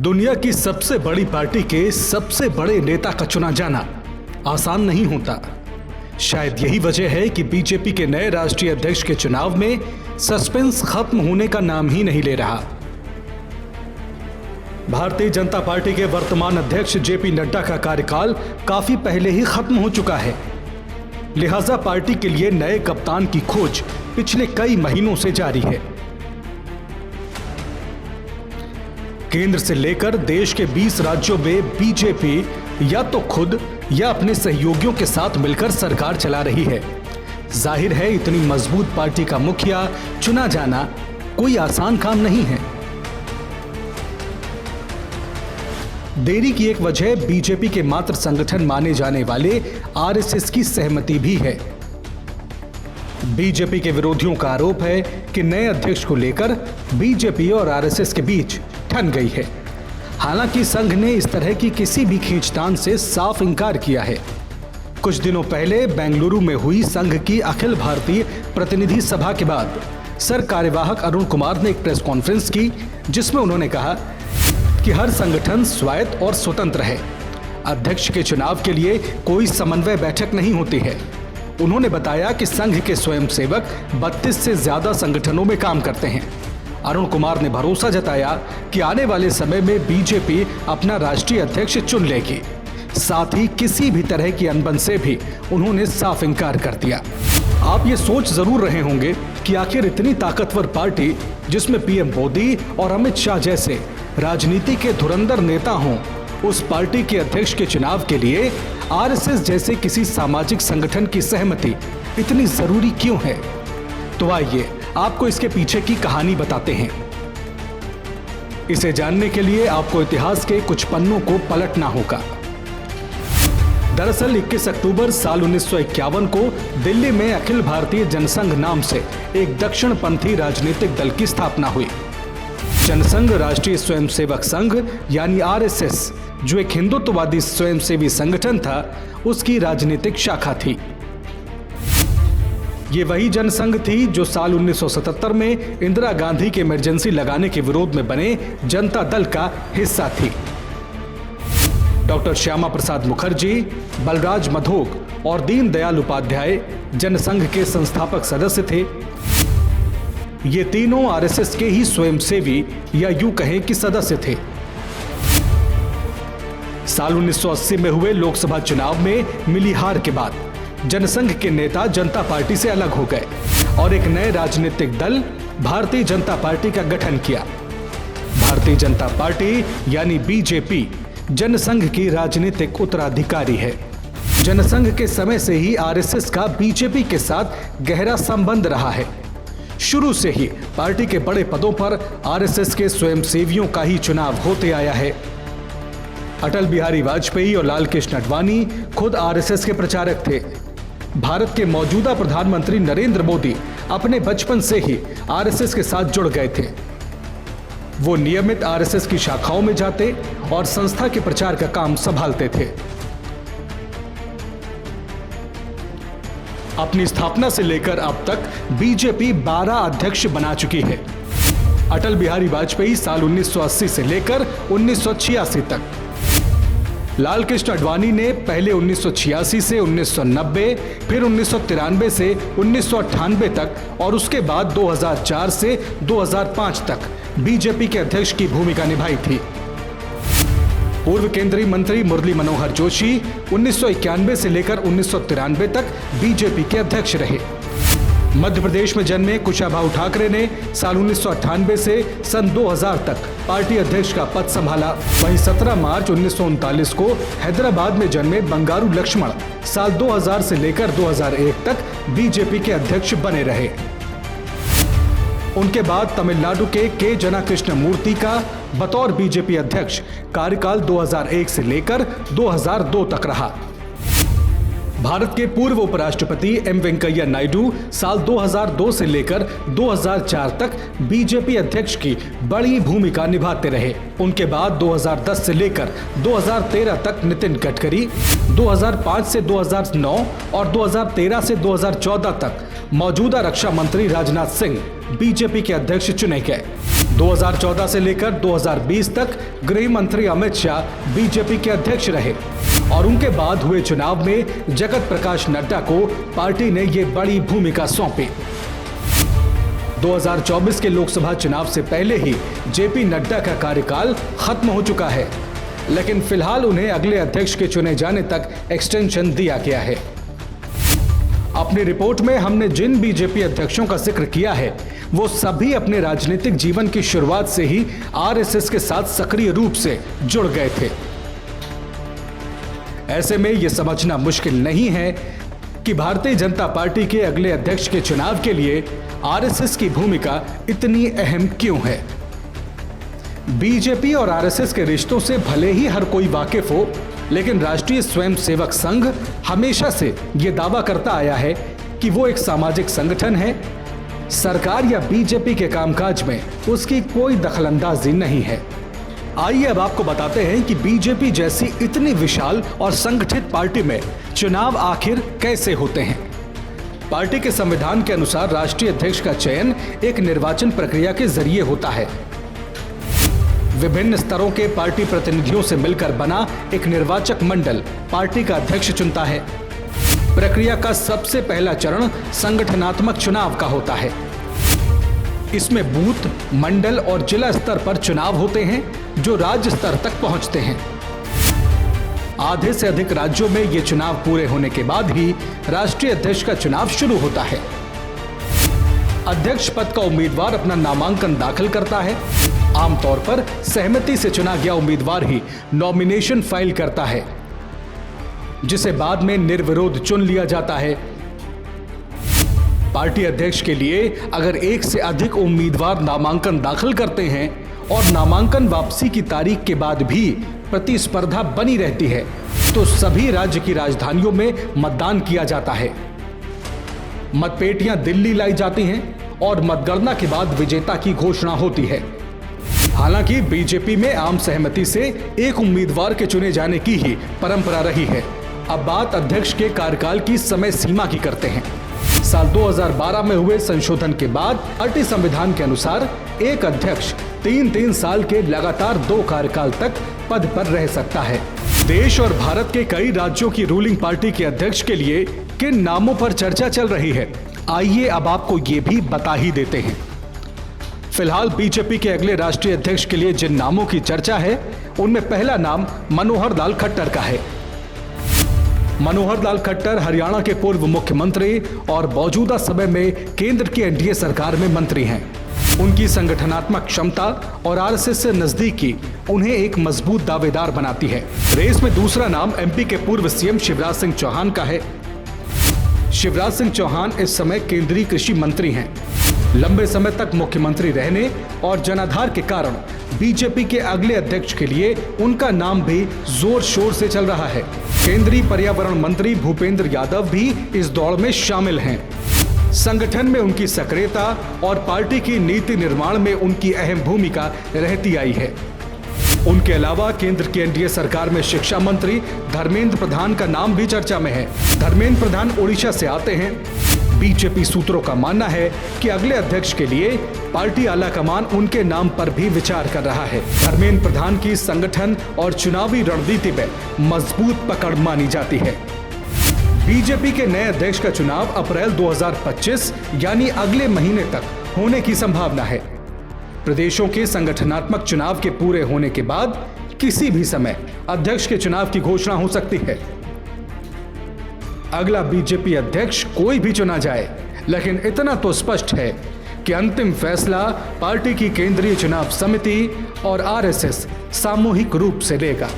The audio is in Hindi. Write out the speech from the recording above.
दुनिया की सबसे बड़ी पार्टी के सबसे बड़े नेता का चुना जाना आसान नहीं होता। शायद यही वजह है कि बीजेपी के नए राष्ट्रीय अध्यक्ष के चुनाव में सस्पेंस खत्म होने का नाम ही नहीं ले रहा। भारतीय जनता पार्टी के वर्तमान अध्यक्ष जेपी नड्डा का कार्यकाल काफी पहले ही खत्म हो चुका है, लिहाजा पार्टी के लिए नए कप्तान की खोज पिछले कई महीनों से जारी है। केंद्र से लेकर देश के 20 राज्यों में बीजेपी या तो खुद या अपने सहयोगियों के साथ मिलकर सरकार चला रही है। जाहिर है इतनी मजबूत पार्टी का मुखिया चुना जाना कोई आसान काम नहीं है। देरी की एक वजह बीजेपी के मात्र संगठन माने जाने वाले आरएसएस की सहमति भी है। बीजेपी के विरोधियों का आरोप है कि नए अध्यक्ष को लेकर बीजेपी और आरएसएस के बीच ठन गई है। हालांकि संघ ने इस तरह की किसी भी खींचतान से साफ इंकार किया है। कुछ दिनों पहले बेंगलुरु में हुई संघ की अखिल भारतीय प्रतिनिधि सभा के बाद सर कार्यवाहक अरुण कुमार ने एक प्रेस कॉन्फ्रेंस की, जिसमें उन्होंने कहा कि हर संगठन स्वायत्त और स्वतंत्र है। अध्यक्ष के चुनाव के लिए कोई समन्वय बैठक नहीं होती है। उन्होंने बताया कि संघ के स्वयंसेवक 32 से ज्यादा संगठनों में काम करते हैं। अरुण कुमार ने भरोसा जताया कि आने वाले समय में बीजेपी अपना राष्ट्रीय अध्यक्ष चुन लेगी। साथ ही किसी भी तरह की अनबन से भी उन्होंने साफ इंकार कर दिया। आप ये सोच जरूर रहे होंगे कि आखिर इतनी ताकतवर पार्टी जिसमें पीएम मोदी और अमित शाह जैसे राजनीति के धुरंधर नेता हों, उस पार्टी के अध्यक्ष के चुनाव के लिए आरएसएस जैसे किसी सामाजिक संगठन की सहमति इतनी जरूरी क्यों है? तो आइए आपको इसके पीछे की कहानी बताते हैं। इसे जानने के लिए आपको इतिहास के कुछ पन्नों को पलटना होगा। दरअसल 21 अक्टूबर साल 1951 को दिल्ली में अखिल भारतीय जनसंघ नाम से एक दक्षिणपंथी राजनीतिक दल की स्थापना हुई। जनसंघ राष्ट्रीय स्वयंसेवक संघ यानी आरएसएस, जो एक हिंदुत्ववादी स्वयंसेवी संगठन था, उसकी राजनीतिक शाखा थी। ये वही जनसंघ थी जो साल 1977 में इंदिरा गांधी के इमरजेंसी लगाने के विरोध में बने जनता दल का हिस्सा थी। डॉक्टर श्यामा प्रसाद मुखर्जी, बलराज मधोक और दीनदयाल उपाध्याय जनसंघ के संस्थापक सदस्य थे। ये तीनों आरएसएस के ही स्वयंसेवी या यूं कहें कि सदस्य थे। साल 1980 में हुए लोकसभा चुनाव में मिली हार के बाद जनसंघ के नेता जनता पार्टी से अलग हो गए और एक नए राजनीतिक दल भारतीय जनता पार्टी का गठन किया। भारतीय जनता पार्टी यानी बीजेपी जनसंघ की राजनीतिक उत्तराधिकारी है। जनसंघ के समय से ही आरएसएस का बीजेपी के साथ गहरा संबंध रहा है। शुरू से ही पार्टी के बड़े पदों पर आरएसएस के स्वयंसेवियों का ही चुनाव होते आया है। अटल बिहारी वाजपेयी और लाल कृष्ण आडवाणी खुद आरएसएस के प्रचारक थे। भारत के मौजूदा प्रधानमंत्री नरेंद्र मोदी अपने बचपन से ही आरएसएस के साथ जुड़ गए थे। वो नियमित आरएसएस की शाखाओं में जाते और संस्था के प्रचार का काम संभालते थे। अपनी स्थापना से लेकर अब तक बीजेपी 12 अध्यक्ष बना चुकी है। अटल बिहारी वाजपेयी साल 1980 से लेकर 1986 तक, लाल कृष्ण आडवाणी ने पहले 1986 से 1990, फिर 1993 से 1998 तक और उसके बाद 2004 से 2005 तक बीजेपी के अध्यक्ष की भूमिका निभाई थी। पूर्व केंद्रीय मंत्री मुरली मनोहर जोशी 1991 से लेकर 1993 तक बीजेपी के अध्यक्ष रहे। मध्य प्रदेश में जन्मे कुशाभाऊ ठाकरे ने साल 1998 से सन 2000 तक पार्टी अध्यक्ष का पद संभाला। वहीं 17 मार्च 1939 को हैदराबाद में जन्मे बंगारू लक्ष्मण साल 2000 से लेकर 2001 तक बीजेपी के अध्यक्ष बने रहे। उनके बाद तमिलनाडु के जना कृष्ण मूर्ति का बतौर बीजेपी अध्यक्ष कार्यकाल 2001 से लेकर 2002 तक रहा। भारत के पूर्व उपराष्ट्रपति एम वेंकैया नायडू साल 2002 से लेकर 2004 तक बीजेपी अध्यक्ष की बड़ी भूमिका निभाते रहे। उनके बाद 2010 से लेकर 2013 तक नितिन गडकरी, 2005 से 2009 और 2013 से 2014 तक मौजूदा रक्षा मंत्री राजनाथ सिंह बीजेपी के अध्यक्ष चुने गए। 2014 से लेकर 2020 तक गृह मंत्री अमित शाह बीजेपी के अध्यक्ष रहे और उनके बाद हुए चुनाव में जगत प्रकाश नड्डा को पार्टी ने ये बड़ी भूमिका सौंपी। 2024 के लोकसभा चुनाव से पहले ही जेपी नड्डा का कार्यकाल खत्म हो चुका है, लेकिन फिलहाल उन्हें अगले अध्यक्ष के चुने जाने तक एक्सटेंशन दिया गया है। अपनी रिपोर्ट में हमने जिन बीजेपी अध्यक्षों का जिक्र किया है वो सभी अपने राजनीतिक जीवन की शुरुआत से ही आरएसएस के साथ सक्रिय रूप से जुड़ गए थे। ऐसे में यह समझना मुश्किल नहीं है कि भारतीय जनता पार्टी के अगले अध्यक्ष के चुनाव के लिए आरएसएस की भूमिका इतनी अहम क्यों है। बीजेपी और आरएसएस के रिश्तों से भले ही हर कोई वाकिफ हो, लेकिन राष्ट्रीय स्वयंसेवक संघ हमेशा से यह दावा करता आया है कि वो एक सामाजिक संगठन है। सरकार या बीजेपी के कामकाज में उसकी कोई दखलंदाजी नहीं है। आइए अब आपको बताते हैं कि बीजेपी जैसी इतनी विशाल और संगठित पार्टी में चुनाव आखिर कैसे होते हैं। पार्टी के संविधान के अनुसार राष्ट्रीय अध्यक्ष का चयन एक निर्वाचन प्रक्रिया के जरिए होता है। विभिन्न स्तरों के पार्टी प्रतिनिधियों से मिलकर बना एक निर्वाचक मंडल पार्टी का अध्यक्ष चुनता है। प्रक्रिया का सबसे पहला चरण संगठनात्मक चुनाव का होता है। इसमें बूथ, मंडल और जिला स्तर पर चुनाव होते हैं जो राज्य स्तर तक पहुंचते हैं। आधे से अधिक राज्यों में ये चुनाव पूरे होने के बाद ही राष्ट्रीय अध्यक्ष का चुनाव शुरू होता है। अध्यक्ष पद का उम्मीदवार अपना नामांकन दाखिल करता है। आमतौर पर सहमति से चुना गया उम्मीदवार ही नॉमिनेशन फाइल करता है, जिसे बाद में निर्विरोध चुन लिया जाता है। पार्टी अध्यक्ष के लिए अगर एक से अधिक उम्मीदवार नामांकन दाखिल करते हैं और नामांकन वापसी की तारीख के बाद भी प्रतिस्पर्धा बनी रहती है, तो सभी राज्य की राजधानियों में मतदान किया जाता है। मतपेटियां दिल्ली लाई जाती हैं और मतगणना के बाद विजेता की घोषणा होती है। हालांकि बीजेपी में आम सहमति से एक उम्मीदवार के चुने जाने की ही परंपरा रही है। अब बात अध्यक्ष के कार्यकाल की समय सीमा की करते हैं। साल 2012 में हुए संशोधन के बाद पार्टी संविधान के अनुसार एक अध्यक्ष 3 साल के लगातार 2 कार्यकाल तक पद पर रह सकता है। देश और भारत के कई राज्यों की रूलिंग पार्टी के अध्यक्ष के लिए किन नामों पर चर्चा चल रही है, आइए अब आपको ये भी बता ही देते हैं। फिलहाल बीजेपी के अगले राष्ट्रीय अध्यक्ष के लिए जिन नामों की चर्चा है, उनमें पहला नाम मनोहर लाल खट्टर का है। मनोहर लाल खट्टर हरियाणा के पूर्व मुख्यमंत्री और मौजूदा समय में केंद्र की एनडीए सरकार में मंत्री हैं। उनकी संगठनात्मक क्षमता और आरएसएस से नजदीकी उन्हें एक मजबूत दावेदार बनाती है। रेस में दूसरा नाम एमपी के पूर्व सीएम शिवराज सिंह चौहान का है। शिवराज सिंह चौहान इस समय केंद्रीय कृषि मंत्री हैं। लंबे समय तक मुख्यमंत्री रहने और जनाधार के कारण बीजेपी के अगले अध्यक्ष के लिए उनका नाम भी जोर शोर से चल रहा है। केंद्रीय पर्यावरण मंत्री भूपेंद्र यादव भी इस दौड़ में शामिल हैं। संगठन में उनकी सक्रियता और पार्टी की नीति निर्माण में उनकी अहम भूमिका रहती आई है। उनके अलावा केंद्र की एनडीए सरकार में शिक्षा मंत्री धर्मेंद्र प्रधान का नाम भी चर्चा में है। धर्मेंद्र प्रधान ओडिशा से आते हैं। बीजेपी सूत्रों का मानना है कि अगले अध्यक्ष के लिए पार्टी आलाकमान उनके नाम पर भी विचार कर रहा है। धर्मेंद्र प्रधान की संगठन और चुनावी रणनीति में मजबूत पकड़ मानी जाती है। बीजेपी के नए अध्यक्ष का चुनाव अप्रैल 2025 यानी अगले महीने तक होने की संभावना है। प्रदेशों के संगठनात्मक चुनाव के पूरे होने के बाद किसी भी समय अध्यक्ष के चुनाव की घोषणा हो सकती है। अगला बीजेपी अध्यक्ष कोई भी चुना जाए, लेकिन इतना तो स्पष्ट है कि अंतिम फैसला पार्टी की केंद्रीय चुनाव समिति और आरएसएस सामूहिक रूप से लेगा।